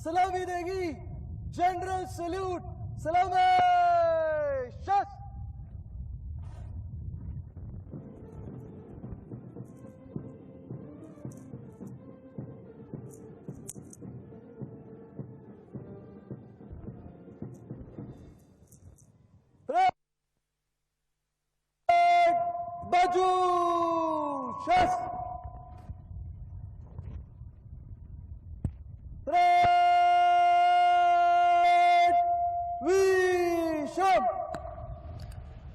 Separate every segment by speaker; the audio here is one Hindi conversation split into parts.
Speaker 1: सलामी देगी। जनरल सल्यूट, सलामी शस्त्र। बाजू शस्त्र।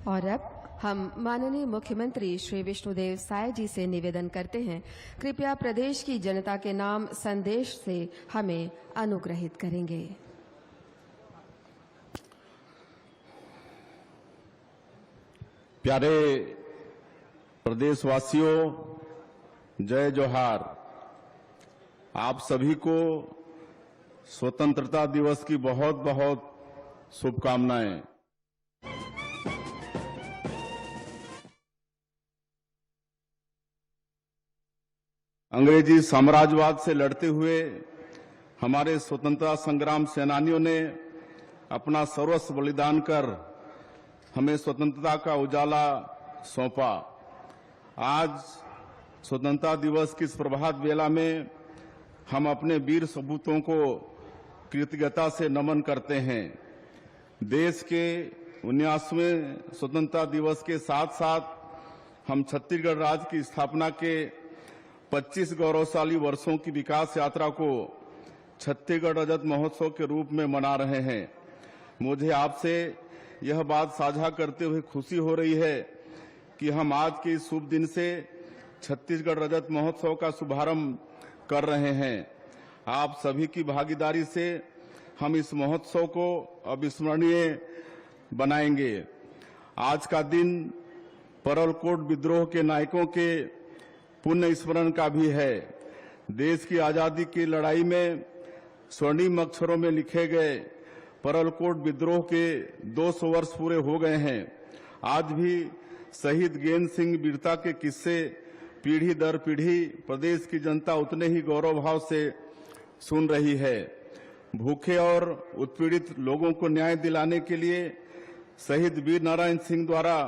Speaker 2: और अब हम माननीय मुख्यमंत्री श्री विष्णुदेव साय जी से निवेदन करते हैं, कृपया प्रदेश की जनता के नाम संदेश से हमें अनुग्रहित करेंगे।
Speaker 3: प्यारे प्रदेशवासियों, जय जोहार। आप सभी को स्वतंत्रता दिवस की बहुत बहुत शुभकामनाएं। अंग्रेजी साम्राज्यवाद से लड़ते हुए हमारे स्वतंत्रता संग्राम सेनानियों ने अपना सर्वस्व बलिदान कर हमें स्वतंत्रता का उजाला सौंपा। आज स्वतंत्रता दिवस की इस प्रभात बेला में हम अपने वीर सपूतों को कृतज्ञता से नमन करते हैं। देश के 19वें स्वतंत्रता दिवस के साथ साथ हम छत्तीसगढ़ राज्य की स्थापना के 25 गौरवशाली वर्षों की विकास यात्रा को छत्तीसगढ़ रजत महोत्सव के रूप में मना रहे हैं। मुझे आपसे यह बात साझा करते हुए खुशी हो रही है कि हम आज के इस शुभ दिन से छत्तीसगढ़ रजत महोत्सव का शुभारंभ कर रहे हैं। आप सभी की भागीदारी से हम इस महोत्सव को अविस्मरणीय बनाएंगे। आज का दिन परलकोट विद्रोह के नायकों के पुण्य स्मरण का भी है। देश की आजादी की लड़ाई में स्वर्णिम अक्षरों में लिखे गए परलकोट विद्रोह के 200 वर्ष पूरे हो गए हैं। आज भी शहीद गेंद सिंह वीरता के किस्से पीढ़ी दर पीढ़ी प्रदेश की जनता उतने ही गौरव भाव से सुन रही है। भूखे और उत्पीड़ित लोगों को न्याय दिलाने के लिए शहीद वीर नारायण सिंह द्वारा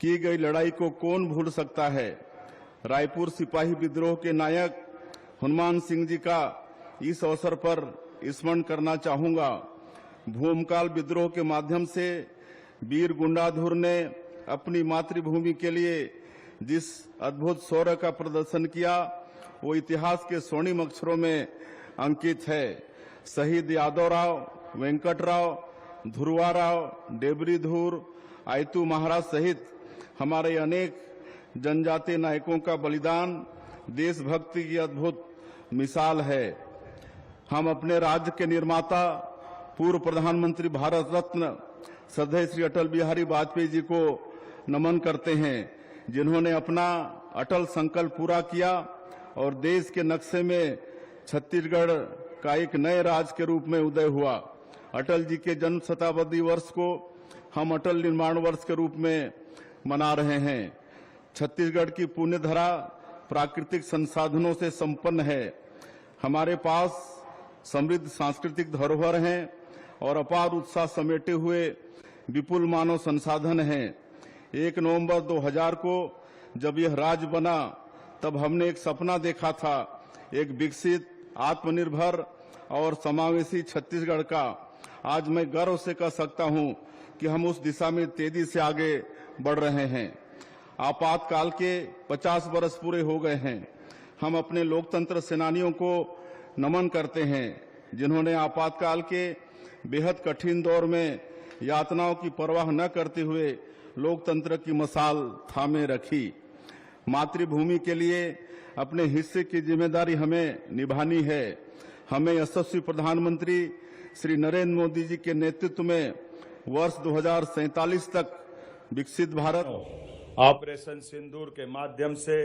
Speaker 3: की गई लड़ाई को कौन भूल सकता है। रायपुर सिपाही विद्रोह के नायक हनुमान सिंह जी का इस अवसर पर स्मरण करना चाहूंगा। भूमकाल विद्रोह के माध्यम से वीर गुंडाधुर ने अपनी मातृभूमि के लिए जिस अद्भुत शौर्य का प्रदर्शन किया वो इतिहास के स्वर्णिम अक्षरों में अंकित है। शहीद यादवराव, वेंकटराव, ध्रुवाराव, डेबरीधुर, आयतू महाराज सहित हमारे अनेक जनजातीय नायकों का बलिदान देशभक्ति की अद्भुत मिसाल है। हम अपने राज्य के निर्माता पूर्व प्रधानमंत्री भारत रत्न श्रद्धेय श्री अटल बिहारी वाजपेयी जी को नमन करते हैं, जिन्होंने अपना अटल संकल्प पूरा किया और देश के नक्शे में छत्तीसगढ़ का एक नए राज्य के रूप में उदय हुआ। अटल जी के जन्म शताब्दी वर्ष को हम अटल निर्माण वर्ष के रूप में मना रहे हैं। छत्तीसगढ़ की पुण्य धरा प्राकृतिक संसाधनों से संपन्न है। हमारे पास समृद्ध सांस्कृतिक धरोहर हैं और अपार उत्साह समेटे हुए विपुल मानव संसाधन हैं। 1 नवंबर 2000 को जब यह राज्य बना तब हमने एक सपना देखा था, एक विकसित, आत्मनिर्भर और समावेशी छत्तीसगढ़ का। आज मैं गर्व से कह सकता हूं कि हम उस दिशा में तेजी से आगे बढ़ रहे हैं। आपातकाल के 50 वर्ष पूरे हो गए हैं। हम अपने लोकतंत्र सेनानियों को नमन करते हैं, जिन्होंने आपातकाल के बेहद कठिन दौर में यातनाओं की परवाह न करते हुए लोकतंत्र की मशाल थामे रखी। मातृभूमि के लिए अपने हिस्से की जिम्मेदारी हमें निभानी है। हमें यशस्वी प्रधानमंत्री श्री नरेंद्र मोदी जी के नेतृत्व में वर्ष 2047 तक विकसित भारत।
Speaker 4: ऑपरेशन सिंदूर के माध्यम से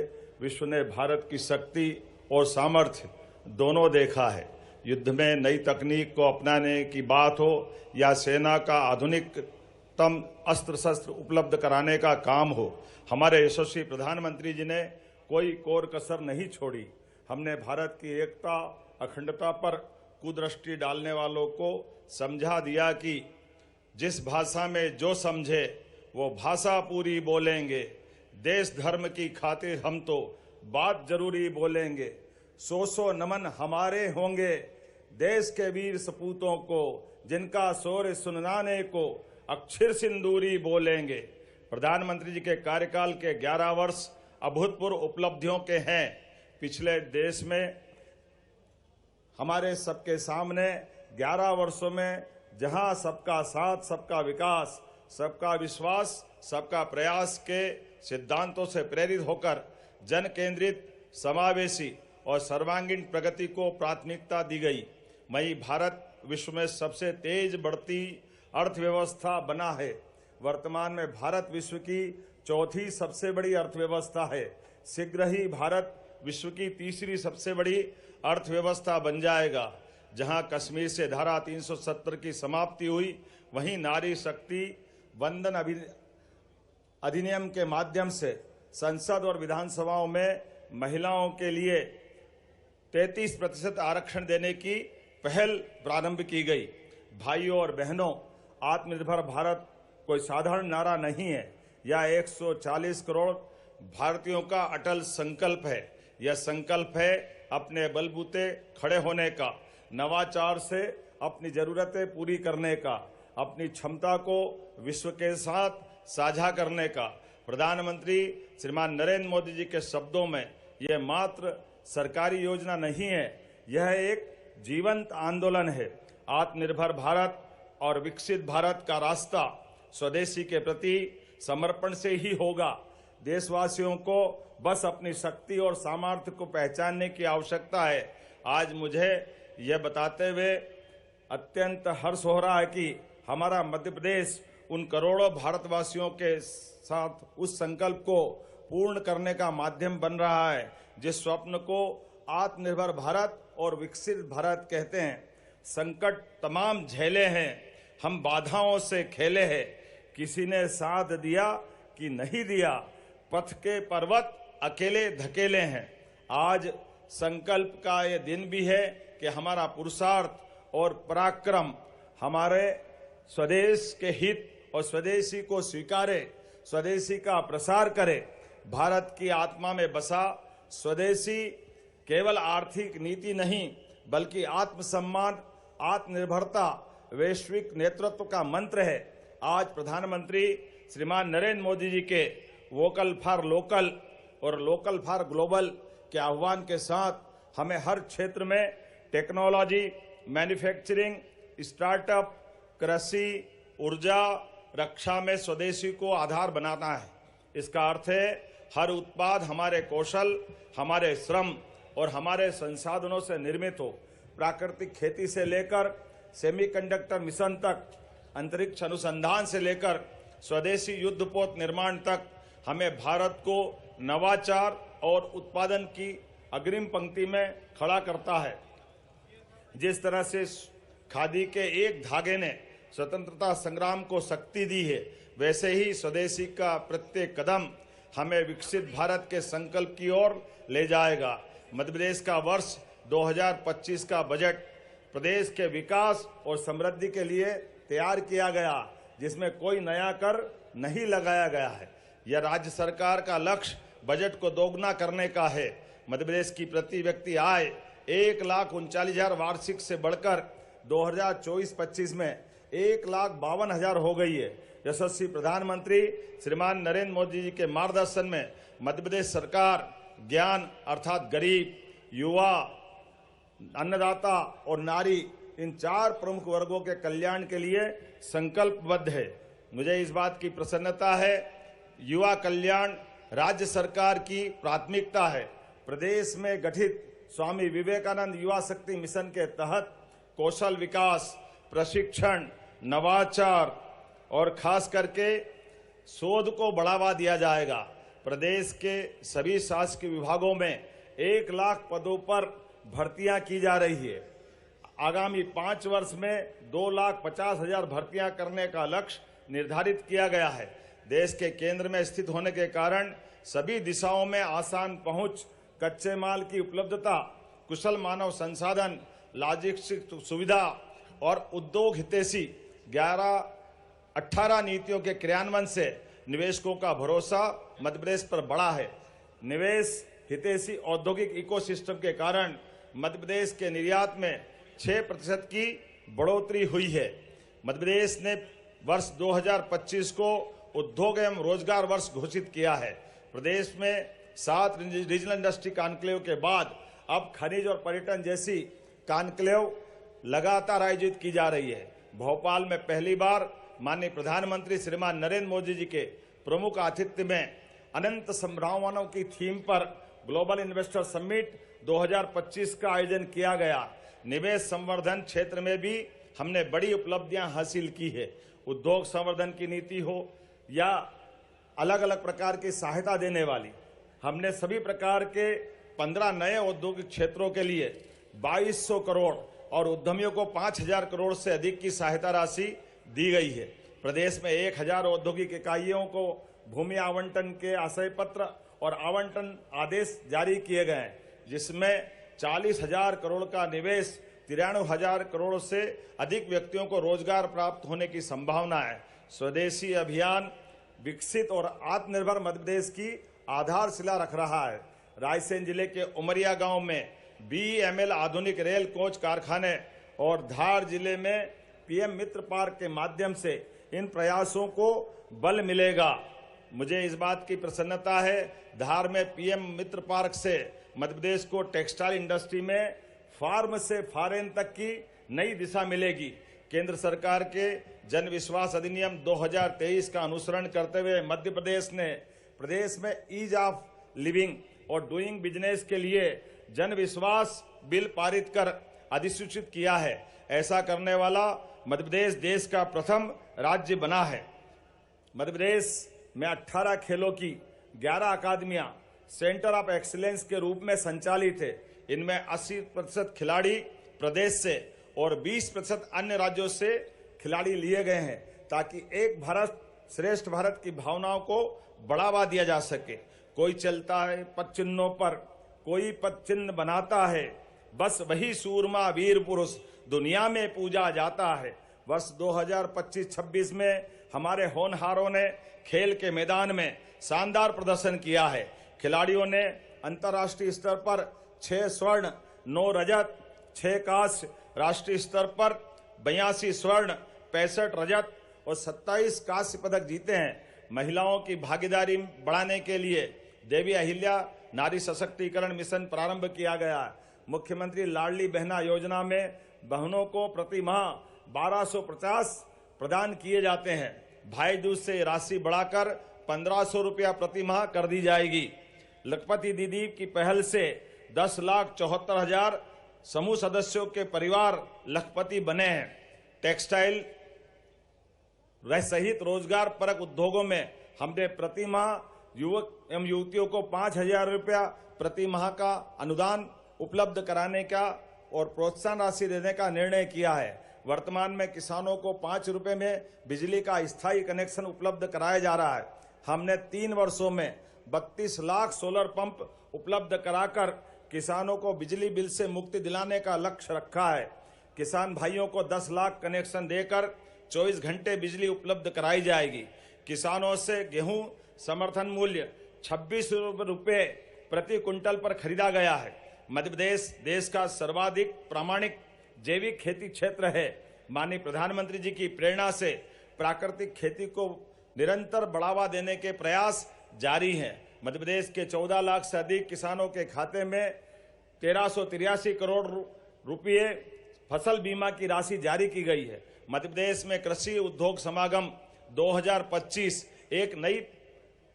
Speaker 4: विश्व ने भारत की शक्ति और सामर्थ्य दोनों देखा है। युद्ध में नई तकनीक को अपनाने की बात हो या सेना का आधुनिकतम अस्त्र शस्त्र उपलब्ध कराने का काम हो, हमारे यशस्वी प्रधानमंत्री जी ने कोई कोर कसर नहीं छोड़ी। हमने भारत की एकता, अखंडता पर कुदृष्टि डालने वालों को समझा दिया कि जिस भाषा में जो समझे वो भाषा पूरी बोलेंगे। देश धर्म की खातिर हम तो बात जरूरी बोलेंगे। सौ नमन हमारे होंगे देश के वीर सपूतों को, जिनका शौर्य सुनाने को अक्षर सिंदूरी बोलेंगे। प्रधानमंत्री जी के कार्यकाल के 11 वर्ष अभूतपूर्व उपलब्धियों के हैं। पिछले देश में हमारे सबके सामने 11 वर्षों में जहां सबका साथ, सबका विकास, सबका विश्वास, सबका प्रयास के सिद्धांतों से प्रेरित होकर जन केंद्रित, समावेशी और सर्वांगीण प्रगति को प्राथमिकता दी गई। वहीं भारत विश्व में सबसे तेज बढ़ती अर्थव्यवस्था बना है। वर्तमान में भारत विश्व की चौथी सबसे बड़ी अर्थव्यवस्था है। शीघ्र ही भारत विश्व की तीसरी सबसे बड़ी अर्थव्यवस्था बन जाएगा। जहां कश्मीर से धारा 370 की समाप्ति हुई, वहीं नारी शक्ति वंदन अधिनियम के माध्यम से संसद और विधानसभाओं में महिलाओं के लिए 33% आरक्षण देने की पहल प्रारंभ की गई। भाइयों और बहनों, आत्मनिर्भर भारत कोई साधारण नारा नहीं है। यह 140 करोड़ भारतीयों का अटल संकल्प है। यह संकल्प है अपने बलबूते खड़े होने का, नवाचार से अपनी जरूरतें पूरी करने का, अपनी क्षमता को विश्व के साथ साझा करने का। प्रधानमंत्री श्रीमान नरेंद्र मोदी जी के शब्दों में यह मात्र सरकारी योजना नहीं है, यह एक जीवंत आंदोलन है। आत्मनिर्भर भारत और विकसित भारत का रास्ता स्वदेशी के प्रति समर्पण से ही होगा। देशवासियों को बस अपनी शक्ति और सामर्थ्य को पहचानने की आवश्यकता है। आज मुझे यह बताते हुए अत्यंत हर्ष हो रहा है कि हमारा मध्य प्रदेश उन करोड़ों भारतवासियों के साथ उस संकल्प को पूर्ण करने का माध्यम बन रहा है, जिस स्वप्न को आत्मनिर्भर भारत और विकसित भारत कहते हैं। संकट तमाम झेले हैं, हम बाधाओं से खेले हैं, किसी ने साथ दिया कि नहीं दिया, पथ के पर्वत अकेले धकेले हैं। आज संकल्प का ये दिन भी है कि हमारा पुरुषार्थ और पराक्रम हमारे स्वदेश के हित और स्वदेशी को स्वीकारे, स्वदेशी का प्रसार करे। भारत की आत्मा में बसा स्वदेशी केवल आर्थिक नीति नहीं, बल्कि आत्मसम्मान, आत्मनिर्भरता, वैश्विक नेतृत्व का मंत्र है। आज प्रधानमंत्री श्रीमान नरेंद्र मोदी जी के वोकल फॉर लोकल और लोकल फॉर ग्लोबल के आह्वान के साथ हमें हर क्षेत्र में टेक्नोलॉजी, मैन्युफैक्चरिंग, स्टार्टअप, कृषि, ऊर्जा, रक्षा में स्वदेशी को आधार बनाना है। इसका अर्थ है हर उत्पाद हमारे कौशल, हमारे श्रम और हमारे संसाधनों से निर्मित हो। प्राकृतिक खेती से लेकर सेमीकंडक्टर मिशन तक, अंतरिक्ष अनुसंधान से लेकर स्वदेशी युद्धपोत निर्माण तक, हमें भारत को नवाचार और उत्पादन की अग्रिम पंक्ति में खड़ा करता है। जिस तरह से खादी के एक धागे ने स्वतंत्रता संग्राम को शक्ति दी है, वैसे ही स्वदेशी का प्रत्येक कदम हमें विकसित भारत के संकल्प की ओर ले जाएगा। मध्य प्रदेश का वर्ष 2025 का बजट प्रदेश के विकास और समृद्धि के लिए तैयार किया गया, जिसमें कोई नया कर नहीं लगाया गया है। यह राज्य सरकार का लक्ष्य बजट को दोगुना करने का है। मध्य प्रदेश की प्रति व्यक्ति आय 1,39,000 वार्षिक से बढ़कर 2024-25 में 1,52,000 हो गई है। यशस्वी प्रधानमंत्री श्रीमान नरेंद्र मोदी जी के मार्गदर्शन में मध्य प्रदेश सरकार ज्ञान अर्थात गरीब, युवा, अन्नदाता और नारी, इन 4 प्रमुख वर्गों के कल्याण के लिए संकल्पबद्ध है। मुझे इस बात की प्रसन्नता है, युवा कल्याण राज्य सरकार की प्राथमिकता है। प्रदेश में गठित स्वामी विवेकानंद युवा शक्ति मिशन के तहत कौशल विकास, प्रशिक्षण, नवाचार और खास करके शोध को बढ़ावा दिया जाएगा। प्रदेश के सभी शासकीय विभागों में 1 लाख पदों पर भर्तियां की जा रही है। आगामी 5 वर्ष में 2,50,000 भर्तियां करने का लक्ष्य निर्धारित किया गया है। देश के केंद्र में स्थित होने के कारण सभी दिशाओं में आसान पहुंच, कच्चे माल की उपलब्धता, कुशल मानव संसाधन लॉजिस्टिक सुविधा और उद्योग हितैषी 18 नीतियों के क्रियान्वयन से निवेशकों का भरोसा मध्य प्रदेश पर बढ़ा है। निवेश हितैषी औद्योगिक इकोसिस्टम के कारण मध्य प्रदेश के निर्यात में 6% की बढ़ोतरी हुई है। मध्य प्रदेश ने वर्ष 2025 को उद्योग एवं रोजगार वर्ष घोषित किया है। प्रदेश में 7 रीजनल इंडस्ट्री कॉन्क्लेव के बाद अब खनिज और पर्यटन जैसी कॉन्क्लेव लगातार आयोजित की जा रही है। भोपाल में पहली बार माननीय प्रधानमंत्री श्रीमान नरेंद्र मोदी जी के प्रमुख आतिथ्य में अनंत संभावनाओं की थीम पर ग्लोबल इन्वेस्टर समिट 2025 का आयोजन किया गया। निवेश संवर्धन क्षेत्र में भी हमने बड़ी उपलब्धियां हासिल की है। उद्योग संवर्धन की नीति हो या अलग अलग प्रकार की सहायता देने वाली, हमने सभी प्रकार के 15 नए औद्योगिक क्षेत्रों के लिए 2200 करोड़ और उद्यमियों को 5000 करोड़ से अधिक की सहायता राशि दी गई है। प्रदेश में 1000 औद्योगिक इकाइयों को भूमि आवंटन के आशय पत्र और आवंटन आदेश जारी किए गए हैं, जिसमें 40,000 करोड़ का निवेश 93,000 करोड़ से अधिक व्यक्तियों को रोजगार प्राप्त होने की संभावना है। स्वदेशी अभियान विकसित और आत्मनिर्भर मध्य प्रदेश की आधारशिला रख रहा है। रायसेन जिले के उमरिया गांव में BEML आधुनिक रेल कोच कारखाने और धार जिले में PM मित्र पार्क के माध्यम से इन प्रयासों को बल मिलेगा। मुझे इस बात की प्रसन्नता है, धार में PM मित्र पार्क से मध्य प्रदेश को टेक्सटाइल इंडस्ट्री में फार्म से फॉरेन तक की नई दिशा मिलेगी। केंद्र सरकार के जन विश्वास अधिनियम 2023 का अनुसरण करते हुए मध्य प्रदेश ने प्रदेश में ईज ऑफ लिविंग और डूइंग बिजनेस के लिए जन विश्वास बिल पारित कर अधिसूचित किया है। ऐसा करने वाला मध्य प्रदेश देश का प्रथम राज्य बना है। मध्य प्रदेश में 18 खेलों की 11 अकादमियां सेंटर ऑफ एक्सीलेंस के रूप में संचालित है। इनमें 80% खिलाड़ी प्रदेश से और 20% अन्य राज्यों से खिलाड़ी लिए गए हैं, ताकि एक भारत श्रेष्ठ भारत की भावनाओं को बढ़ावा दिया जा सके। कोई चलता है पद चिन्हों पर, कोई पद चिन्ह बनाता है, बस वही सूरमा वीर पुरुष दुनिया में पूजा जाता है। वर्ष 2025-26 में हमारे होनहारों ने खेल के मैदान में शानदार प्रदर्शन किया है। खिलाड़ियों ने अंतर्राष्ट्रीय स्तर पर 6 स्वर्ण, 9 रजत, 6 कांस्य, राष्ट्रीय स्तर पर 82 स्वर्ण, 65 रजत और 27 कांस्य पदक जीते हैं। महिलाओं की भागीदारी बढ़ाने के लिए देवी अहिल्या नारी सशक्तिकरण मिशन प्रारंभ किया गया है। मुख्यमंत्री लाडली बहना योजना में बहनों को प्रति माह 1250 प्रदान किए जाते हैं। भाई दूज से राशि बढ़ाकर 1500 रुपया प्रति माह कर दी जाएगी। लखपति दीदी की पहल से 10,74,000 समूह सदस्यों के परिवार लखपति बने हैं। टेक्सटाइल सहित रोजगार परक उद्योगों में हमने प्रति माह युवक एवं युवतियों को 5,000 रुपया प्रति माह का अनुदान उपलब्ध कराने का और प्रोत्साहन राशि देने का निर्णय किया है। वर्तमान में किसानों को 5 रुपए में बिजली का स्थायी कनेक्शन उपलब्ध कराया जा रहा है। हमने 3 वर्षों में 32 लाख सोलर पंप उपलब्ध कराकर किसानों को बिजली बिल से मुक्ति दिलाने का लक्ष्य रखा है। किसान भाइयों को 10 लाख कनेक्शन देकर 24 घंटे बिजली उपलब्ध कराई जाएगी। किसानों से गेहूं समर्थन मूल्य 26 रुपये प्रति क्विंटल पर खरीदा गया है। मध्य प्रदेश देश का सर्वाधिक प्रामाणिक जैविक खेती क्षेत्र है। माननीय प्रधानमंत्री जी की प्रेरणा से प्राकृतिक खेती को निरंतर बढ़ावा देने के प्रयास जारी हैं। मध्य प्रदेश के 14 लाख से अधिक किसानों के खाते में 1383 करोड़ रुपये फसल बीमा की राशि जारी की गई है। मध्य प्रदेश में कृषि उद्योग समागम 2025 एक नई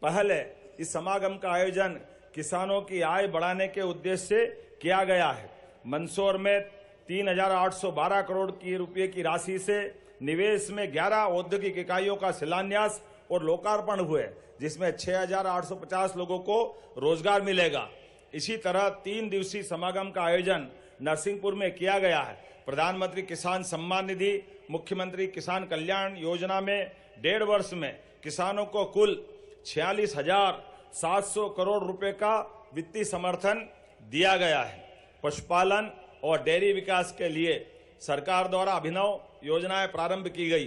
Speaker 4: पहल है। इस समागम का आयोजन किसानों की आय बढ़ाने के उद्देश्य से किया गया है। मंदसौर में 3,812 करोड़ की रुपये की राशि से निवेश में 11 औद्योगिक इकाइयों का शिलान्यास और लोकार्पण हुए, जिसमें 6,850 लोगों को रोजगार मिलेगा। इसी तरह 3 दिवसीय समागम का आयोजन नरसिंहपुर में किया गया है। प्रधानमंत्री किसान सम्मान निधि, मुख्यमंत्री किसान कल्याण योजना में 1.5 वर्ष में किसानों को कुल 46,700 करोड़ रुपए का वित्तीय समर्थन दिया गया है। पशुपालन और डेयरी विकास के लिए सरकार द्वारा अभिनव योजनाएं प्रारंभ की गई।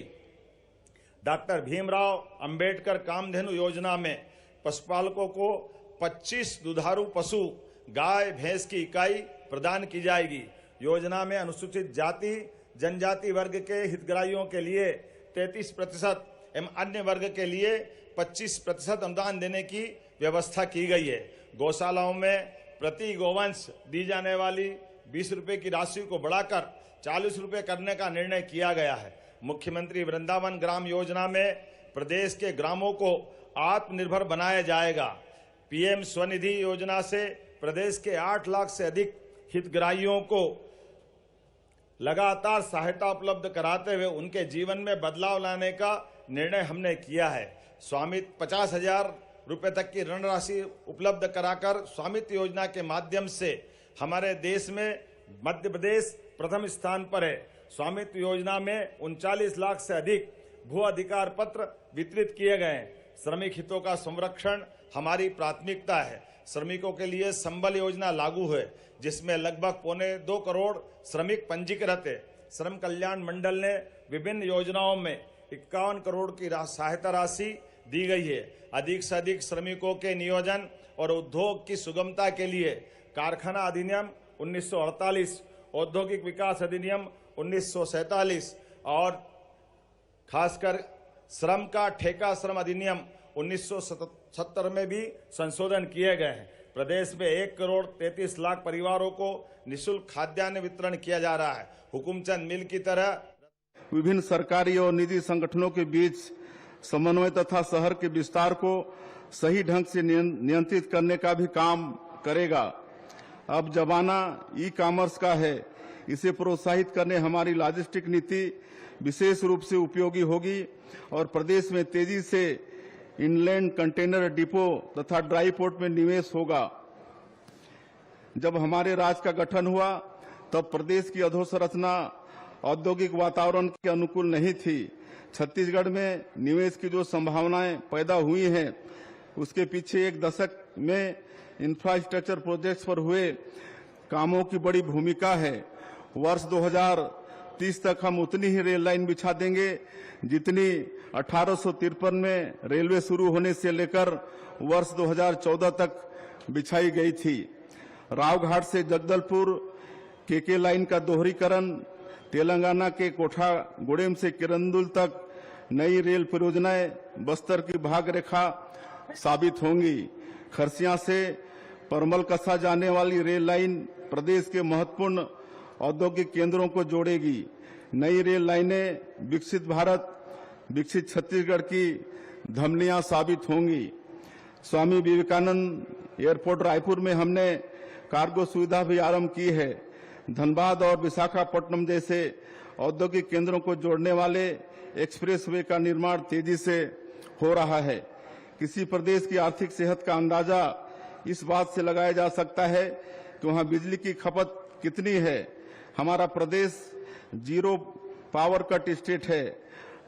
Speaker 4: डॉक्टर भीमराव अंबेडकर कामधेनु योजना में पशुपालकों को 25 दुधारू पशु गाय भैंस की इकाई प्रदान की जाएगी। योजना में अनुसूचित जाति जनजाति वर्ग के हितग्राहियों के लिए 33% एवं अन्य वर्ग के लिए 25% अनुदान देने की व्यवस्था की गई है। गौशालाओं में प्रति गोवंश दी जाने वाली 20 रुपए की राशि को बढ़ाकर 40 रुपए करने का निर्णय किया गया है। मुख्यमंत्री वृंदावन ग्राम योजना में प्रदेश के ग्रामों को आत्मनिर्भर बनाया जाएगा। पीएम स्वनिधि योजना से प्रदेश के 8 लाख से अधिक हितग्राहियों को लगातार सहायता उपलब्ध कराते हुए उनके जीवन में बदलाव लाने का निर्णय हमने किया है। स्वामित्व 50,000 रुपए तक की ऋण राशि उपलब्ध कराकर स्वामित्व योजना के माध्यम से हमारे देश में मध्य प्रदेश प्रथम स्थान पर है। स्वामित्व योजना में 39 लाख से अधिक भू अधिकार पत्र वितरित किए गए हैं। श्रमिक हितों का संरक्षण हमारी प्राथमिकता है। श्रमिकों के लिए संबल योजना लागू है, जिसमें लगभग 1.25 करोड़ श्रमिक पंजीकृत है। श्रम कल्याण मंडल ने विभिन्न योजनाओं में 51 करोड़ की सहायता राशि दी गई है। अधिक से अधिक श्रमिकों के नियोजन और उद्योग की सुगमता के लिए कारखाना अधिनियम 1948, औद्योगिक विकास अधिनियम 1947 और खासकर श्रम का ठेका श्रम अधिनियम 1970 में भी संशोधन किए गए हैं। प्रदेश में 1 करोड़ 33 लाख परिवारों को निःशुल्क खाद्यान्न वितरण किया जा रहा है। हुकुमचंद मिल की तरह
Speaker 3: विभिन्न सरकारी और निजी संगठनों के बीच समन्वय तथा शहर के विस्तार को सही ढंग से नियंत्रित करने का भी काम करेगा। अब जमाना ई कॉमर्स का है, इसे प्रोत्साहित करने हमारी लॉजिस्टिक नीति विशेष रूप से उपयोगी होगी और प्रदेश में तेजी से इनलैंड कंटेनर डिपो तथा ड्राई पोर्ट में निवेश होगा। जब हमारे राज्य का गठन हुआ तब प्रदेश की अधोसंरचना औद्योगिक वातावरण के अनुकूल नहीं थी। छत्तीसगढ़ में निवेश की जो संभावनाएं पैदा हुई हैं, उसके पीछे एक दशक में इंफ्रास्ट्रक्चर प्रोजेक्ट्स पर हुए कामों की बड़ी भूमिका है। वर्ष 2030 तक हम उतनी ही रेल लाइन बिछा देंगे जितनी 1853 में रेलवे शुरू होने से लेकर वर्ष 2014 तक बिछाई गई थी। रावघाट से जगदलपुर केके लाइन का दोहरीकरण, तेलंगाना के कोठागुड़ेम से किरंदुल तक नई रेल परियोजनाएं बस्तर की भाग रेखा साबित होंगी। खरसिया से परमल कसा जाने वाली रेल लाइन प्रदेश के महत्वपूर्ण औद्योगिक केंद्रों को जोड़ेगी। नई रेल लाइनें विकसित भारत, विकसित छत्तीसगढ़ की धमनियां साबित होंगी। स्वामी विवेकानंद एयरपोर्ट रायपुर में हमने कार्गो सुविधा भी आरंभ की है। धनबाद और विशाखापट्टनम जैसे औद्योगिक केंद्रों को जोड़ने वाले एक्सप्रेसवे का निर्माण तेजी से हो रहा है। किसी प्रदेश की आर्थिक सेहत का अंदाजा इस बात से लगाया जा सकता है कि वहां बिजली की खपत कितनी है। हमारा प्रदेश जीरो पावर कट स्टेट है।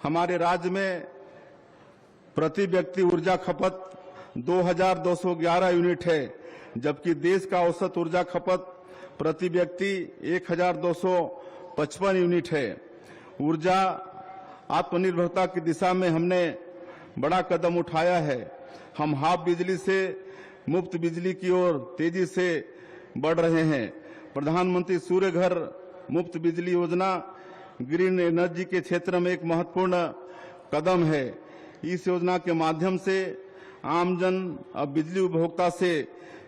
Speaker 3: हमारे राज्य में प्रति व्यक्ति ऊर्जा खपत 2211 यूनिट है, जबकि देश का औसत ऊर्जा खपत प्रति व्यक्ति 1255 यूनिट है। ऊर्जा आत्मनिर्भरता की दिशा में हमने बड़ा कदम उठाया है। हम हाफ बिजली से मुफ्त बिजली की ओर तेजी से बढ़ रहे हैं। प्रधानमंत्री सूर्य घर मुफ्त बिजली योजना ग्रीन एनर्जी के क्षेत्र में एक महत्वपूर्ण कदम है। इस योजना के माध्यम से आमजन अब बिजली उपभोक्ता से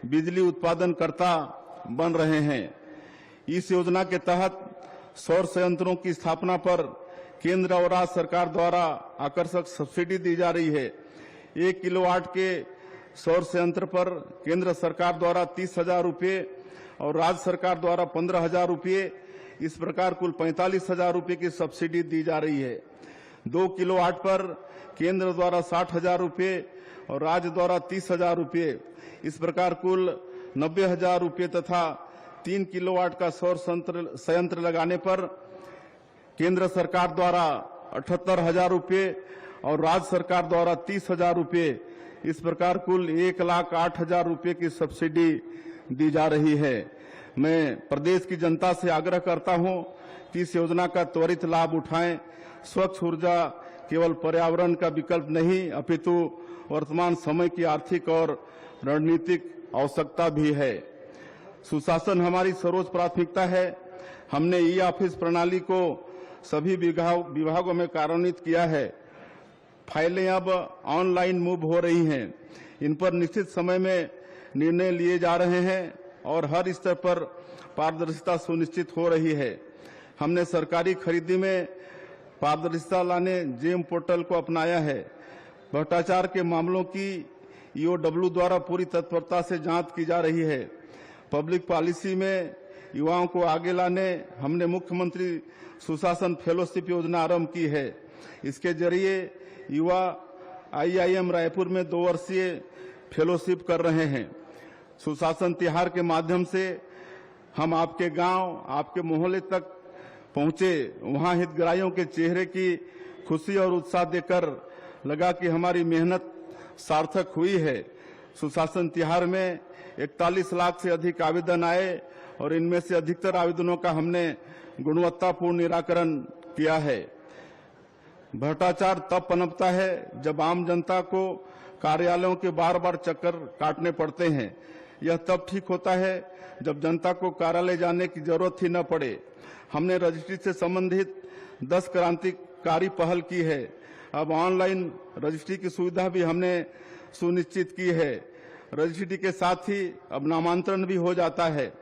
Speaker 3: बिजली उत्पादनकर्ता बन रहे हैं। इस योजना के तहत सौर संयंत्रों की स्थापना पर केंद्र और राज्य सरकार द्वारा आकर्षक सब्सिडी दी जा रही है। 1 किलोवाट के सौर संयंत्र पर केंद्र सरकार द्वारा 30,000 रुपये और राज्य सरकार द्वारा 15,000 रुपये, इस प्रकार कुल 45,000 रुपये की सब्सिडी दी जा रही है। 2 किलोवाट पर केंद्र द्वारा 60,000 रुपये और राज्य द्वारा 30,000 रुपये, इस प्रकार कुल 90,000 रुपये तथा 3 किलोवाट का सौर संयंत्र लगाने पर केंद्र सरकार द्वारा 78,000 रुपये और राज्य सरकार द्वारा 30,000 रुपये, इस प्रकार कुल 1,08,000 रुपये की सब्सिडी दी जा रही है। मैं प्रदेश की जनता से आग्रह करता हूं कि इस योजना का त्वरित लाभ उठाएं। स्वच्छ ऊर्जा केवल पर्यावरण का विकल्प नहीं अपितु वर्तमान समय की आर्थिक और रणनीतिक आवश्यकता भी है। सुशासन हमारी सर्वोच्च प्राथमिकता है। हमने ई ऑफिस प्रणाली को सभी विभागों में कार्यान्वित किया है। फाइलें अब ऑनलाइन मूव हो रही हैं। इन पर निश्चित समय में निर्णय लिए जा रहे हैं और हर स्तर पर पारदर्शिता सुनिश्चित हो रही है। हमने सरकारी खरीदी में पारदर्शिता लाने जेम पोर्टल को अपनाया है। भ्रष्टाचार के मामलों की ईओडब्ल्यू द्वारा पूरी तत्परता से जांच की जा रही है। पब्लिक पॉलिसी में युवाओं को आगे लाने हमने मुख्यमंत्री सुशासन फेलोशिप योजना आरंभ की है। इसके जरिए युवा आईआईएम रायपुर में 2 वर्षीय फेलोशिप कर रहे हैं। सुशासन तिहार के माध्यम से हम आपके गांव, आपके मोहल्ले तक पहुंचे। वहां हितग्राहियों के चेहरे की खुशी और उत्साह देकर लगा कि हमारी मेहनत सार्थक हुई है। सुशासन तिहार में 41 लाख से अधिक आवेदन आए और इनमें से अधिकतर आवेदनों का हमने गुणवत्तापूर्ण निराकरण किया है। भ्रष्टाचार तब पनपता है जब आम जनता को कार्यालयों के बार बार चक्कर काटने पड़ते हैं। यह तब ठीक होता है जब जनता को कार्यालय जाने की जरूरत ही न पड़े। हमने रजिस्ट्री से संबंधित 10 क्रांतिकारी पहल की है। अब ऑनलाइन रजिस्ट्री की सुविधा भी हमने सुनिश्चित की है। रजिस्ट्री के साथ ही अब नामांतरण भी हो जाता है।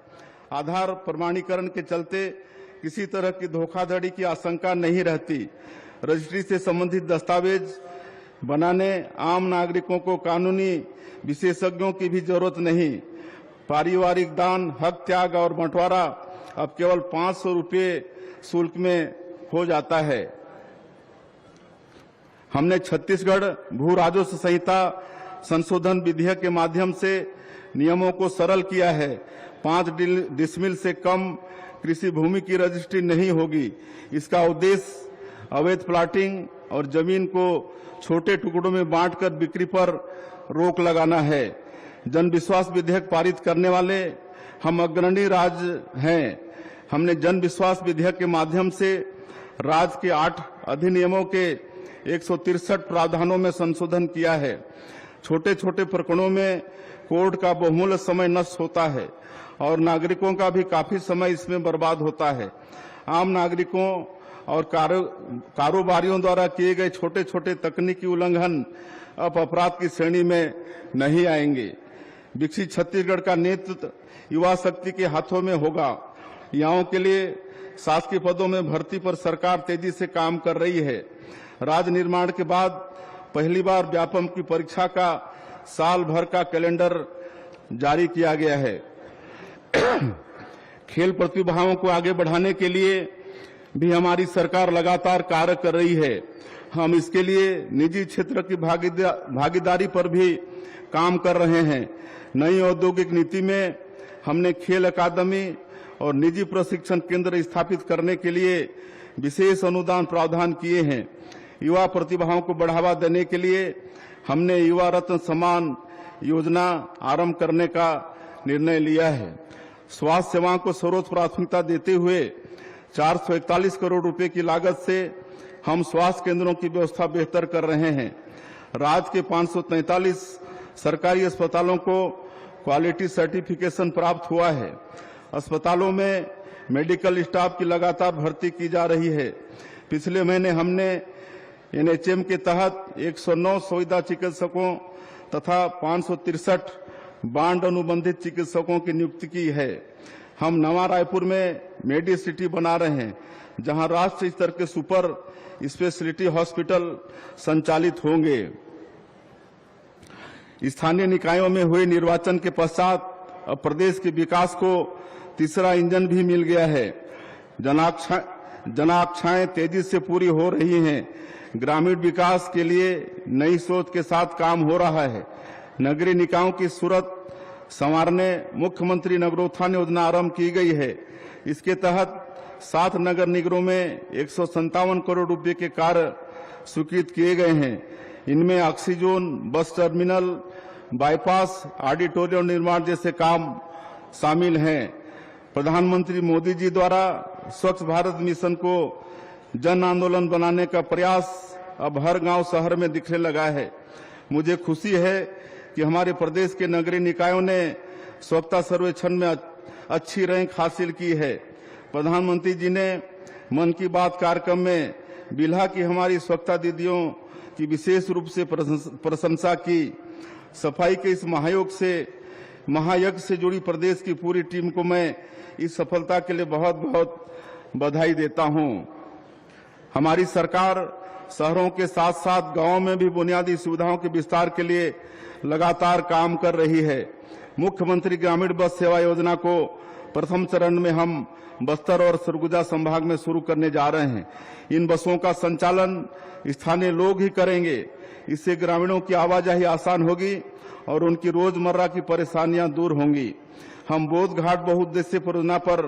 Speaker 3: आधार प्रमाणीकरण के चलते किसी तरह की धोखाधड़ी की आशंका नहीं रहती। रजिस्ट्री से संबंधित दस्तावेज बनाने आम नागरिकों को कानूनी विशेषज्ञों की भी जरूरत नहीं। पारिवारिक दान, हक त्याग और बंटवारा अब केवल 500 रुपये शुल्क में हो जाता है। हमने छत्तीसगढ़ भू राजस्व संहिता संशोधन विधेयक के माध्यम से नियमों को सरल किया है। 5 डिसमिल से कम कृषि भूमि की रजिस्ट्री नहीं होगी। इसका उद्देश्य अवैध प्लाटिंग और जमीन को छोटे टुकड़ों में बांटकर बिक्री पर रोक लगाना है। जन विश्वास विधेयक पारित करने वाले हम अग्रणी राज्य हैं। हमने जन विश्वास विधेयक के माध्यम से राज्य के 8 अधिनियमों के 163 प्रावधानों में संशोधन किया है। छोटे छोटे प्रकरणों में कोर्ट का बहुमूल्य समय नष्ट होता है और नागरिकों का भी काफी समय इसमें बर्बाद होता है। आम नागरिकों और कारोबारियों द्वारा किए गए छोटे छोटे तकनीकी उल्लंघन अब अपराध की श्रेणी में नहीं आएंगे। विकसित छत्तीसगढ़ का नेतृत्व युवा शक्ति के हाथों में होगा। युवाओं के लिए शासकीय पदों में भर्ती पर सरकार तेजी से काम कर रही है। राज्य निर्माण के बाद पहली बार व्यापम की परीक्षा का साल भर का कैलेंडर जारी किया गया है। खेल प्रतिभाओं को आगे बढ़ाने के लिए भी हमारी सरकार लगातार कार्य कर रही है। हम इसके लिए निजी क्षेत्र की भागीदारी पर भी काम कर रहे हैं। नई औद्योगिक नीति में हमने खेल अकादमी और निजी प्रशिक्षण केंद्र स्थापित करने के लिए विशेष अनुदान प्रावधान किए हैं। युवा प्रतिभाओं को बढ़ावा देने के लिए हमने युवा रत्न सम्मान योजना आरंभ करने का निर्णय लिया है। स्वास्थ्य सेवाओं को सर्वोच्च प्राथमिकता देते हुए 441 करोड़ रुपए की लागत से हम स्वास्थ्य केंद्रों की व्यवस्था बेहतर कर रहे हैं। राज्य के 543 सरकारी अस्पतालों को क्वालिटी सर्टिफिकेशन प्राप्त हुआ है। अस्पतालों में मेडिकल स्टाफ की लगातार भर्ती की जा रही है। पिछले महीने हमने एनएचएम के तहत 109 संविदा चिकित्सकों तथा 563 बांड अनुबंधित चिकित्सकों की नियुक्ति की है। हम नवा रायपुर में मेडी सिटी बना रहे हैं, जहां राष्ट्रीय स्तर के सुपर स्पेशलिटी हॉस्पिटल संचालित होंगे। स्थानीय निकायों में हुए निर्वाचन के पश्चात अब प्रदेश के विकास को तीसरा इंजन भी मिल गया है। जनाकांक्षाएं तेजी से पूरी हो रही हैं। ग्रामीण विकास के लिए नई सोच के साथ काम हो रहा है। नगरीय निकायों की सूरत संवारने मुख्यमंत्री नगरोत्थान योजना आरंभ की गई है। इसके तहत 7 नगर निगमों में 157 करोड़ रुपए के कार्य स्वीकृत किए गए हैं। इनमें oxyzone, bus terminal, bypass, auditorium निर्माण जैसे काम शामिल हैं। प्रधानमंत्री मोदी जी द्वारा स्वच्छ भारत मिशन को जन आंदोलन बनाने का प्रयास अब हर गांव शहर में दिखने लगा है। मुझे खुशी है कि हमारे प्रदेश के नगरीय निकायों ने स्वच्छता सर्वेक्षण में अच्छी रैंक हासिल की है। प्रधानमंत्री जी ने मन की बात कार्यक्रम में बिल्हा की हमारी स्वच्छता दीदियों की विशेष रूप से प्रशंसा की। सफाई के इस महायज्ञ से जुड़ी प्रदेश की पूरी टीम को मैं इस सफलता के लिए बहुत बहुत बधाई देता हूं। हमारी सरकार शहरों के साथ साथ गांवों में भी बुनियादी सुविधाओं के विस्तार के लिए लगातार काम कर रही है। मुख्यमंत्री ग्रामीण बस सेवा योजना को प्रथम चरण में हम बस्तर और सरगुजा संभाग में शुरू करने जा रहे हैं। इन बसों का संचालन स्थानीय लोग ही करेंगे। इससे ग्रामीणों की आवाजाही आसान होगी और उनकी रोजमर्रा की परेशानियां दूर होंगी। हम बोध घाट बहुउद्देशीय परियोजना पर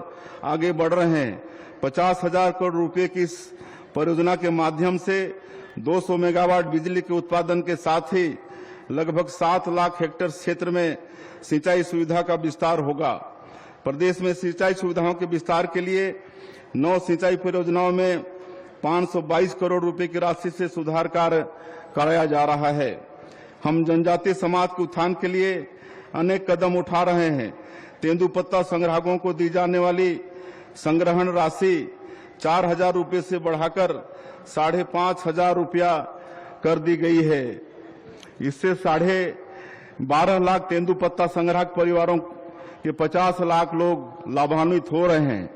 Speaker 3: आगे बढ़ रहे हैं। 50,000 करोड़ रुपए की इस परियोजना के माध्यम से 200 मेगावाट बिजली के उत्पादन के साथ ही लगभग 7 लाख हेक्टेयर क्षेत्र में सिंचाई सुविधा का विस्तार होगा। प्रदेश में सिंचाई सुविधाओं के विस्तार के लिए 9 सिंचाई परियोजनाओं में 522 करोड़ रुपए की राशि से सुधार कार्य कराया जा रहा है। हम जनजातीय समाज के उत्थान के लिए अनेक कदम उठा रहे हैं। तेंदुपत्ता संग्राहकों को दी जाने वाली संग्रहण राशि 4,000 रुपये से बढ़ाकर 5,500 रुपया कर दी गई है। इससे 12.5 लाख तेंदुपत्ता संग्राहक परिवारों के 50 लाख लोग लाभान्वित हो रहे हैं।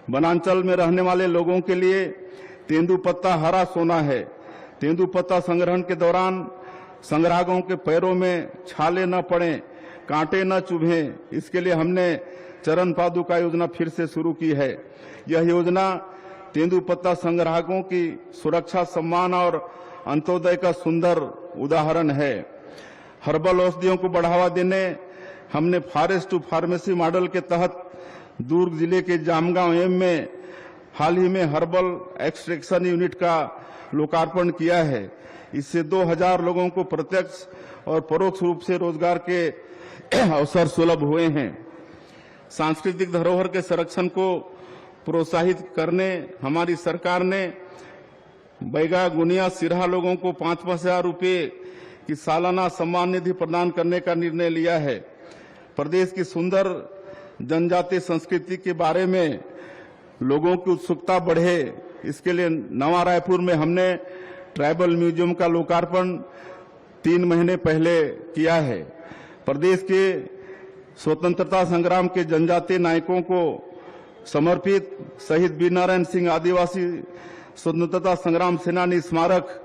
Speaker 3: वनांचल में रहने वाले लोगों के लिए तेंदुपत्ता हरा सोना है। तेंदुपत्ता संग्रहण के दौरान संग्राहकों के पैरों में छाले न पड़े, कांटे न चुभें, इसके लिए हमने चरण पादुका योजना फिर से शुरू की है। यह योजना तेंदुपत्ता संग्राहकों की सुरक्षा, सम्मान और अंत्योदय का सुंदर उदाहरण है। हर्बल औषधियों को बढ़ावा देने हमने फॉरेस्ट टू फार्मेसी मॉडल के तहत दुर्ग जिले के जामगांव एम में हाल ही में हर्बल एक्सट्रैक्शन यूनिट का लोकार्पण किया है। इससे 2000 लोगों को प्रत्यक्ष और परोक्ष रूप से रोजगार के अवसर सुलभ हुए हैं। सांस्कृतिक धरोहर के संरक्षण को प्रोत्साहित करने हमारी सरकार ने बैगा, गुनिया, सिरहा लोगों को 5,000 रुपये की सालाना सम्मान निधि प्रदान करने का निर्णय लिया है। प्रदेश की सुंदर जनजातीय संस्कृति के बारे में लोगों की उत्सुकता बढ़े, इसके लिए नवा रायपुर में हमने ट्राइबल म्यूजियम का लोकार्पण 3 महीने पहले किया है। प्रदेश के स्वतंत्रता संग्राम के जनजातीय नायकों को समर्पित शहीद वीर नारायण सिंह आदिवासी स्वतंत्रता संग्राम सेनानी स्मारक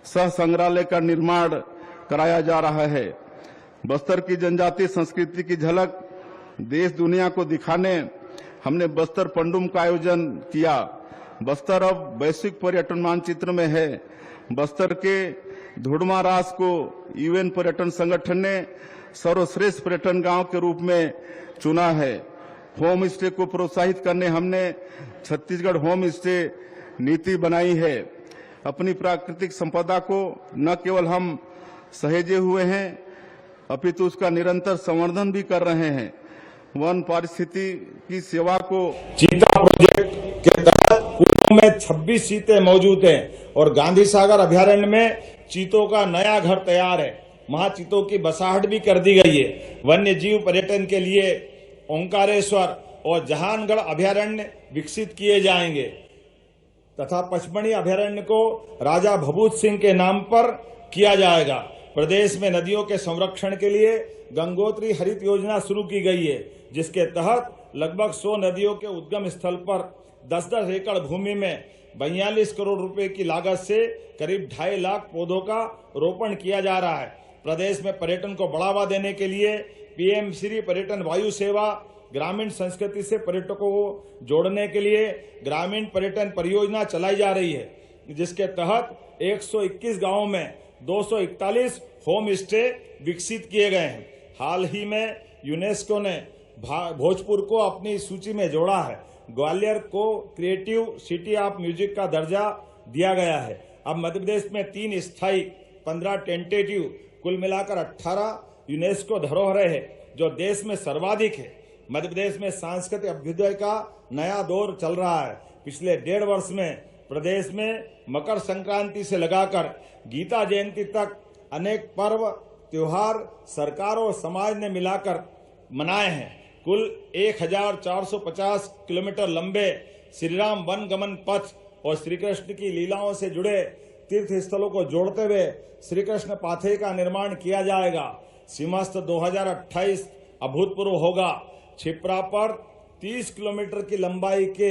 Speaker 3: सह संग्रहालय का निर्माण कराया जा रहा है। बस्तर की जनजातीय संस्कृति की झलक देश दुनिया को दिखाने हमने बस्तर पंडुम का आयोजन किया। बस्तर अब वैश्विक पर्यटन मानचित्र में है। बस्तर के धुड़मा रास को यूएन पर्यटन संगठन ने सर्वश्रेष्ठ पर्यटन गांव के रूप में चुना है। होम स्टे को प्रोत्साहित करने हमने छत्तीसगढ़ होम स्टे नीति बनाई है। अपनी प्राकृतिक संपदा को न केवल हम सहेजे हुए हैं अपितु उसका निरंतर संवर्धन भी कर रहे हैं। वन पारिस्थिति की सेवा को
Speaker 4: चीता प्रोजेक्ट के तहत कुल्लू में 26 चीते मौजूद हैं और गांधी सागर अभयारण्य में चीतों का नया घर तैयार है। वहां चीतों की बसाहट भी कर दी गई है। वन्य जीव पर्यटन के लिए ओंकारेश्वर और जहानगढ़ अभयारण्य विकसित किए जाएंगे तथा पचमढ़ी अभयारण्य को राजा भभूत सिंह के नाम पर किया जाएगा। प्रदेश में नदियों के संरक्षण के लिए गंगोत्री हरित योजना शुरू की गई है, जिसके तहत लगभग 100 नदियों के उद्गम स्थल पर 10-10 एकड़ भूमि में 42 करोड़ रुपए की लागत से करीब 2.5 लाख पौधों का रोपण किया जा रहा है। प्रदेश में पर्यटन को बढ़ावा देने के लिए पीएम श्री पर्यटन वायु सेवा, ग्रामीण संस्कृति से पर्यटकों को जोड़ने के लिए ग्रामीण पर्यटन परियोजना चलाई जा रही है, जिसके तहत 121 गांवों में 241 होम स्टे विकसित किए गए हैं। हाल ही में यूनेस्को ने भोजपुर को अपनी सूची में जोड़ा है। ग्वालियर को क्रिएटिव सिटी ऑफ म्यूजिक का दर्जा दिया गया है। अब मध्य प्रदेश में 3 स्थायी, 15 टेंटेटिव, कुल मिलाकर 18 यूनेस्को धरोहरें हैं, जो देश में सर्वाधिक है। मध्य प्रदेश में सांस्कृतिक अभ्युदय का नया दौर चल रहा है। पिछले 1.5 वर्ष में प्रदेश में मकर संक्रांति से लगाकर गीता जयंती तक अनेक पर्व त्योहार सरकार और समाज ने मिलाकर मनाए हैं। कुल 1450 किलोमीटर लंबे श्रीराम वन गमन पथ और श्री कृष्ण की लीलाओं से जुड़े तीर्थ स्थलों को जोड़ते हुए श्री कृष्ण पाथे का निर्माण किया जाएगा। सीमास्थ 2028 अभूतपूर्व होगा। छिप्रा पर 30 किलोमीटर की लंबाई के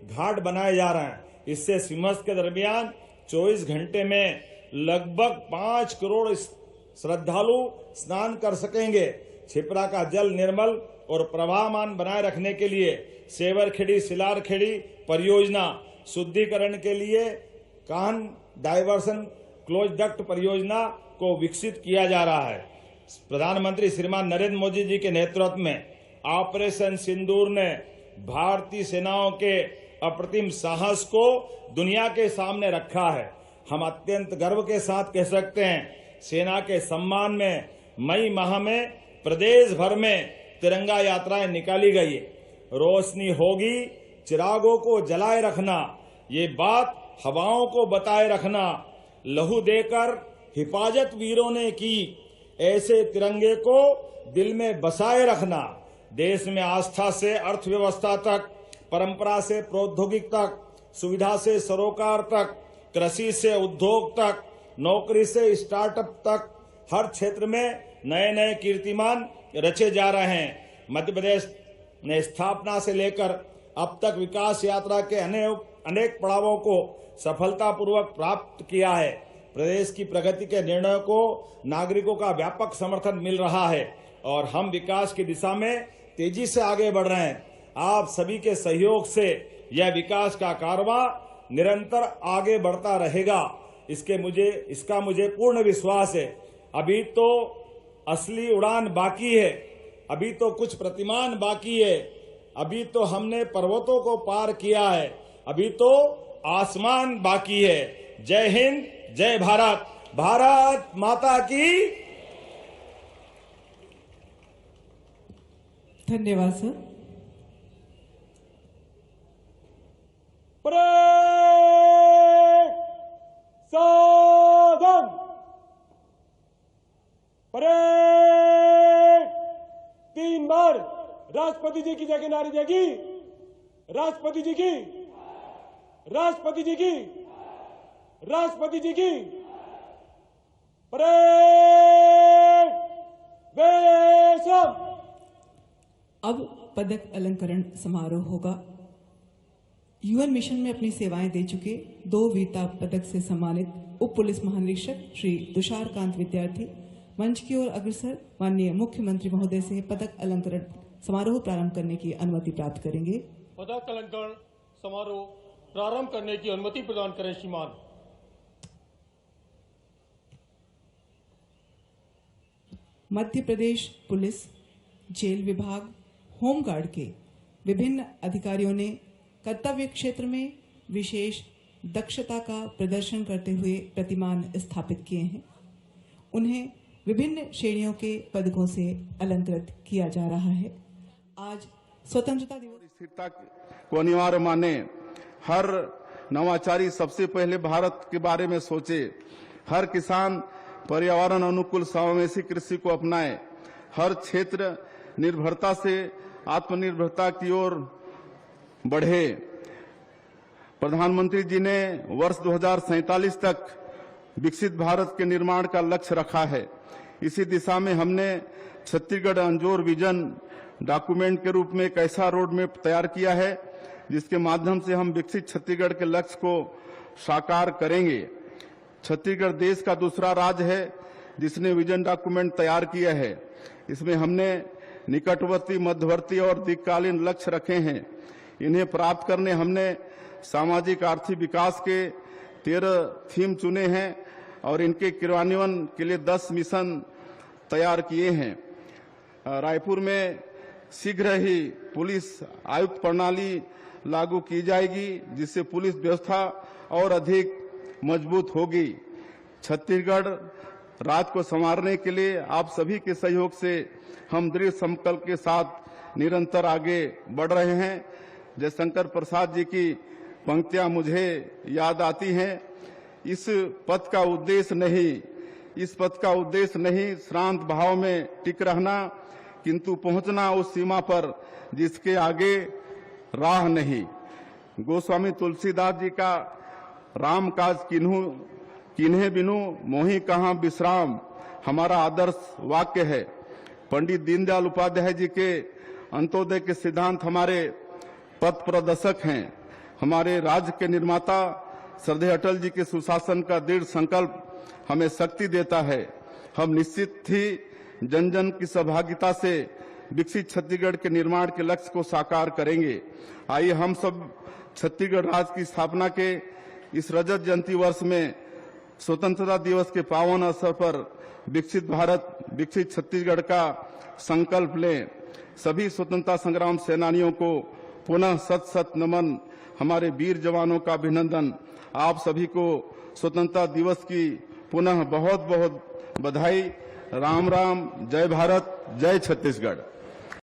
Speaker 4: घाट बनाए जा रहे हैं। इससे सीमास्थ के दरमियान 24 घंटे में लगभग 5 करोड़ श्रद्धालु स्नान कर सकेंगे। छिप्रा का जल निर्मल और प्रवाहमान बनाए रखने के लिए सेवरखेड़ी सिलारखेड़ी परियोजना, शुद्धिकरण के लिए कान डाइवर्सन क्लोज डक्ट परियोजना को विकसित किया जा रहा है। प्रधानमंत्री श्रीमान नरेंद्र मोदी जी के नेतृत्व में ऑपरेशन सिंदूर ने भारतीय सेनाओं के अप्रतिम साहस को दुनिया के सामने रखा है। हम अत्यंत गर्व के साथ कह सकते हैं, सेना के सम्मान में मई माह में प्रदेश भर में तिरंगा यात्राएं निकाली गई। रोशनी होगी, चिरागों को जलाए रखना, ये बात हवाओं को बताए रखना। लहू देकर हिफाजत वीरों ने की, ऐसे तिरंगे को दिल में बसाए रखना। देश में आस्था से अर्थव्यवस्था तक, परंपरा से प्रौद्योगिक तक, सुविधा से सरोकार तक, कृषि से उद्योग तक, नौकरी से स्टार्टअप तक, हर क्षेत्र में नए नए कीर्तिमान रचे जा रहे हैं। मध्य प्रदेश ने स्थापना से लेकर अब तक विकास यात्रा के अनेक पड़ावों को सफलतापूर्वक प्राप्त किया है। प्रदेश की प्रगति के निर्णयों को नागरिकों का व्यापक समर्थन मिल रहा है और हम विकास की दिशा में तेजी से आगे बढ़ रहे हैं। आप सभी के सहयोग से यह विकास का कारवां निरंतर आगे बढ़ता रहेगा, इसका मुझे पूर्ण विश्वास है। अभी तो असली उड़ान बाकी है, अभी तो कुछ प्रतिमान बाकी है, अभी तो हमने पर्वतों को पार किया है, अभी तो आसमान बाकी है। जय हिंद, जय भारत, भारत माता की।
Speaker 5: धन्यवाद सर।
Speaker 1: परेड सावधान, परेड 3 बार राष्ट्रपति जी की जगह नारी जाएगी। राष्ट्रपति जी की, राष्ट्रपति जी की, राष्ट्रपति जी की। परेड वेशम।
Speaker 5: अब पदक अलंकरण समारोह होगा। यूएन मिशन में अपनी सेवाएं दे चुके 2 वीरता पदक से सम्मानित उप पुलिस महानिरीक्षक श्री तुषार कांत विद्यार्थी मंच की ओर अग्रसर माननीय मुख्यमंत्री महोदय से पदक अलंकरण समारोह प्रारंभ करने की अनुमति प्राप्त करेंगे।
Speaker 1: पदक अलंकरण समारोह प्रारंभ करने की अनुमति प्रदान करें श्रीमान।
Speaker 5: मध्य प्रदेश पुलिस, जेल विभाग, होमगार्ड के विभिन्न अधिकारियों ने कर्तव्य क्षेत्र में विशेष दक्षता का प्रदर्शन करते हुए प्रतिमान स्थापित किए हैं। उन्हें विभिन्न श्रेणियों के पदकों से अलंकृत किया जा रहा है। आज स्वतंत्रता दिवस
Speaker 3: स्थिरता को अनिवार्य माने, हर नवाचारी सबसे पहले भारत के बारे में सोचे, हर किसान पर्यावरण अनुकूल समावेशी कृषि को अपनाए, हर क्षेत्र निर्भरता से आत्मनिर्भरता की ओर बढ़े। प्रधानमंत्री जी ने वर्ष 2047 तक विकसित भारत के निर्माण का लक्ष्य रखा है। इसी दिशा में हमने छत्तीसगढ़ अंजोर विजन डॉक्यूमेंट के रूप में एक ऐसा रोड मैप तैयार किया है जिसके माध्यम से हम विकसित छत्तीसगढ़ के लक्ष्य को साकार करेंगे। छत्तीसगढ़ देश का दूसरा राज्य है जिसने विजन डॉक्यूमेंट तैयार किया है। इसमें हमने निकटवर्ती, मध्यवर्ती और दीर्घकालीन लक्ष्य रखे हैं। इन्हें प्राप्त करने हमने सामाजिक आर्थिक विकास के 13 थीम चुने हैं और इनके क्रियान्वयन के लिए 10 मिशन तैयार किए हैं। रायपुर में शीघ्र ही पुलिस आयुक्त प्रणाली लागू की जाएगी जिससे पुलिस व्यवस्था और अधिक मजबूत होगी। छत्तीसगढ़ राज्य को संवारने के लिए आप सभी के सहयोग से हम दृढ़ संकल्प के साथ निरंतर आगे बढ़ रहे हैं। जयशंकर प्रसाद जी की पंक्तियां मुझे याद आती हैं, इस पथ का उद्देश्य नहीं श्रांत भाव में टिक रहना, किंतु पहुंचना उस सीमा पर जिसके आगे राह नहीं। गोस्वामी तुलसीदास जी का राम काज किन्हे बिनु मोहि कहाँ विश्राम हमारा आदर्श वाक्य है। पंडित दीनदयाल उपाध्याय जी के अंत्योदय के सिद्धांत हमारे पथ प्रदर्शक हैं। हमारे राज्य के निर्माता श्रद्धेय अटल जी के सुशासन का दृढ़ संकल्प हमें शक्ति देता है। हम निश्चित ही जन जन की सहभागिता से विकसित छत्तीसगढ़ के निर्माण के लक्ष्य को साकार करेंगे। आइए हम सब छत्तीसगढ़ राज्य की स्थापना के इस रजत जयंती वर्ष में स्वतंत्रता दिवस के पावन अवसर पर विकसित भारत विकसित छत्तीसगढ़ का संकल्प लें। सभी स्वतंत्रता संग्राम सेनानियों को पुनः शत शत नमन, हमारे वीर जवानों का अभिनंदन। आप सभी को स्वतंत्रता दिवस की पुनः बहुत बहुत बधाई। राम राम, जय भारत, जय छत्तीसगढ़।